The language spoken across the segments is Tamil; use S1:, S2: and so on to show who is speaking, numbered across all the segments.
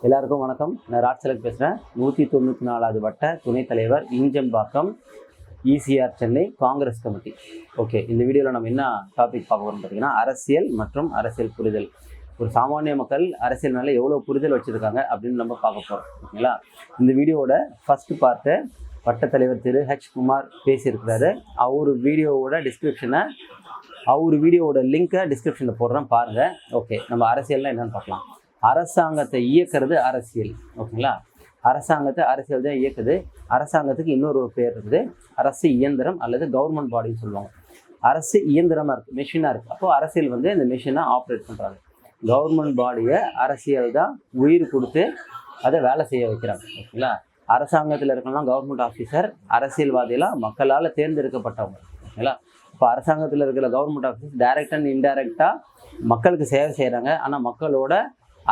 S1: எல்லாருக்கும் வணக்கம். நான் ராஜ்சலக் பேசுகிறேன். 194வது வட்ட துணைத் தலைவர், Injambakkam, ECR Chennai Congress committee. Okay, இந்த வீடியோவில் நம்ம என்ன டாபிக் பார்க்க போகிறோம்னு பார்த்தீங்கன்னா, அரசியல் மற்றும் அரசியல் புரிதல். ஒரு சாமானிய மக்கள் அரசியல் மேலே எவ்வளோ புரிதல் வச்சுருக்காங்க அப்படின்னு நம்ம பார்க்க போகிறோம். ஓகேங்களா? இந்த வீடியோவோட ஃபஸ்ட்டு பார்ட்டு வட்ட தலைவர் திரு H. குமார் பேசியிருக்கிறாரு. அவர் வீடியோவோட லிங்க்கை டிஸ்கிரிப்ஷனில் போடுறேன், பாருங்கள். ஓகே, நம்ம அரசியல்லாம் என்னென்னு பார்க்கலாம். அரசாங்கத்தை இயக்கிறது அரசியல். ஓகேங்களா? அரசியல் தான் இயக்குது. அரசாங்கத்துக்கு இன்னொரு பேர் இருக்குது, அரசு இயந்திரம் அல்லது கவர்மெண்ட் பாடின்னு சொல்லுவாங்க. அரசு இயந்திரமாக இருக்குது, மெஷினாக இருக்குது. அப்போது அரசியல் வந்து இந்த மெஷினை ஆப்ரேட் பண்ணுறாங்க. கவர்மெண்ட் பாடியை அரசியல் தான் உயிர் கொடுத்து அதை வேலை செய்ய வைக்கிறாங்க. ஓகேங்களா? அரசாங்கத்தில் இருக்கலாம் கவர்மெண்ட் ஆஃபீஸர், அரசியல்வாதியெல்லாம் மக்களால் தேர்ந்தெடுக்கப்பட்டவங்க. ஓகேங்களா? இப்போ அரசாங்கத்தில் இருக்கிற கவர்மெண்ட் ஆஃபீஸர் டைரக்ட் அண்ட் இன்டைரக்டாக மக்களுக்கு சேவை செய்கிறாங்க. ஆனால் மக்களோட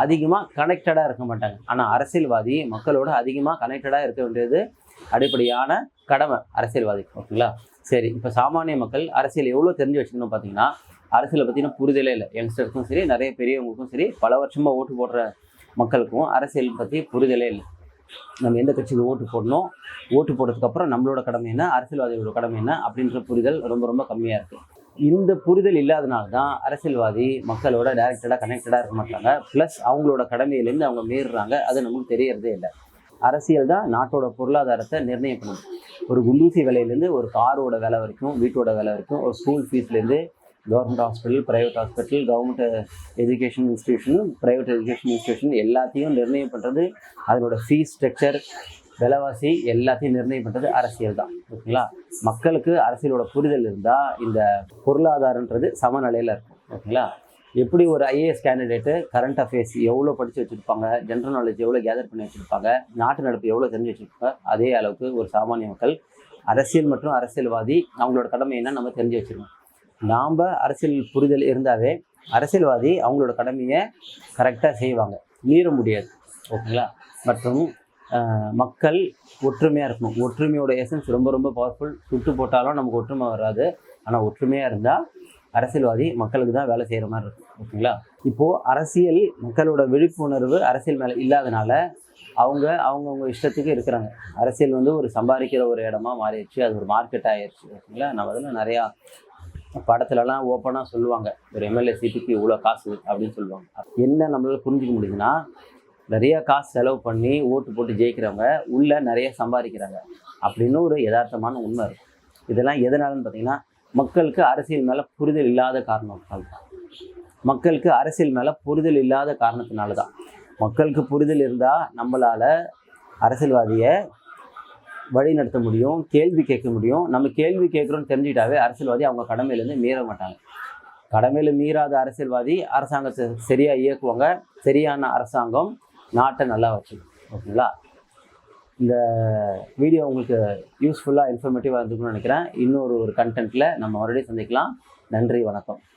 S1: அதிகமாக கனெக்டடாக இருக்க மாட்டாங்க. ஆனால் அரசியல்வாதி மக்களோட அதிகமாக கனெக்டடாக இருக்க வேண்டியது அடிப்படையான கடமை அரசியல்வாதி. ஓகேங்களா? சரி, இப்போ சாமானிய மக்கள் அரசியல் எவ்வளோ தெரிஞ்சு வச்சுக்கணும் பார்த்தீங்கன்னா, அரசியலை பற்றின புரிதலே இல்லை. யங்ஸ்டருக்கும் சரி, நிறைய பெரியவங்களுக்கும் சரி, பல வருஷமாக ஓட்டு போடுற மக்களுக்கும் அரசியல் பற்றி புரிதலே இல்லை. நம்ம எந்த கட்சிக்கு ஓட்டு போடணும், ஓட்டு போட்டதுக்கப்புறம் நம்மளோட கடமை என்ன, அரசியல்வாதிகளோட கடமை என்ன அப்படின்ற புரிதல் ரொம்ப ரொம்ப கம்மியாக இருக்குது. இந்த புரிதல் இல்லாதனால தான் அரசியல்வாதி மக்களோட டைரக்டடாக கனெக்டடாக இருக்க மாட்டாங்க. ப்ளஸ் அவங்களோட கடமையிலேருந்து அவங்க மீறுறாங்க. அது நமக்கு தெரியறதே இல்லை. அரசியல் தான் நாட்டோட பொருளாதாரத்தை நிர்ணயம் பண்ணுது. ஒரு குண்டூசி விலையிலேருந்து ஒரு காரோட விலை வரைக்கும், வீட்டோட விலை வரைக்கும், ஒரு ஸ்கூல் ஃபீஸ்லேருந்து government hospital, private hospital, government education institution, private education institution எல்லாத்தையும் நிர்ணயம் பண்ணுறது, அதனோட ஃபீஸ் ஸ்ட்ரக்சர், விலைவாசி எல்லாத்தையும் நிர்ணயம் பண்ணுறது அரசியல் தான். ஓகேங்களா? மக்களுக்கு அரசியலோட புரிதல் இருந்தால் இந்த பொருளாதாரன்றது சமநிலையில் இருக்கும். ஓகேங்களா? எப்படி ஒரு IAS கேண்டிடேட்டு கரண்ட் அஃபேர்ஸ் எவ்வளோ படித்து வச்சுருப்பாங்க, ஜென்ரல் நாலேஜ் எவ்வளோ கேதர் பண்ணி வச்சுருப்பாங்க, நாட்டு நடப்பு எவ்வளோ தெரிஞ்சு வச்சுருப்பாங்க, அதே அளவுக்கு ஒரு சாமானிய மக்கள் அரசியல் மற்றும் அரசியல்வாதி அவங்களோட கடமை என்ன நம்ம தெரிஞ்சு வச்சுருக்கோம். நாம் அரசியல் புரிதல் இருந்தாவே அரசியல்வாதி அவங்களோட கடமையை கரெக்டாக செய்வாங்க, மீற முடியாது. ஓகேங்களா? மற்றும் மக்கள் ஒற்றுமையாக இருக்கணும். ஒற்றுமையோட எசன்ஸ் ரொம்ப ரொம்ப பவர்ஃபுல். சுட்டு போட்டாலும் நமக்கு ஒற்றுமை வராது. ஆனால் ஒற்றுமையாக இருந்தால் அரசியல்வாதி மக்களுக்கு தான் வேலை செய்கிற மாதிரி இருக்கும். ஓகேங்களா? இப்போது அரசியல் மக்களோட விழிப்புணர்வு அரசியல் மேலே இல்லாதனால அவங்கவுங்க இஷ்டத்துக்கு இருக்கிறாங்க. அரசியல் வந்து ஒரு சம்பாதிக்கிற ஒரு இடமா மாறிடுச்சு, அது ஒரு மார்க்கெட் ஆகிடுச்சு. ஓகேங்களா? நம்ம அதில் நிறையா படத்துலலாம் ஓப்பனாக சொல்லுவாங்க, ஒரு MLA சீட்டுக்கு இவ்வளோ காசு அப்படின்னு சொல்லுவாங்க. என்ன நம்மளால் புரிஞ்சிக்க முடியுதுன்னா, நிறைய காசு செலவு பண்ணி ஓட்டு போட்டு ஜெயிக்கிறவங்க உள்ள நிறைய சம்பாதிக்கிறாங்க அப்படின்னு ஒரு யதார்த்தமான உண்மை இருக்கும். இதெல்லாம் எதனாலன்னு பார்த்தீங்கன்னா, மக்களுக்கு அரசியல் மேலே புரிதல் இல்லாத காரணத்தினால தான். மக்களுக்கு அரசியல் மேலே புரிதல் இல்லாத காரணத்தினால தான். மக்களுக்கு புரிதல் இருந்தால் நம்மளால் அரசியல்வாதியை வழி நடத்த முடியும், கேள்வி கேட்க முடியும். நம்ம கேள்வி கேட்குறோன்னு தெரிஞ்சுக்கிட்டாவே அரசியல்வாதி அவங்க கடமையிலேருந்து மீற மாட்டாங்க. கடமையில் மீறாத அரசியல்வாதி அரசாங்கத்தை சரியாக இயக்குவாங்க. சரியான அரசாங்கம் நாட்டை நல்லா வச்சுக்கும். ஓகேங்களா? இந்த வீடியோ உங்களுக்கு யூஸ்ஃபுல்லாக இன்ஃபர்மேட்டிவாக இருந்துக்குன்னு நினைக்கிறேன். இன்னொரு கண்டென்ட்டில் நம்ம மறுபடியும் சந்திக்கலாம். நன்றி, வணக்கம்.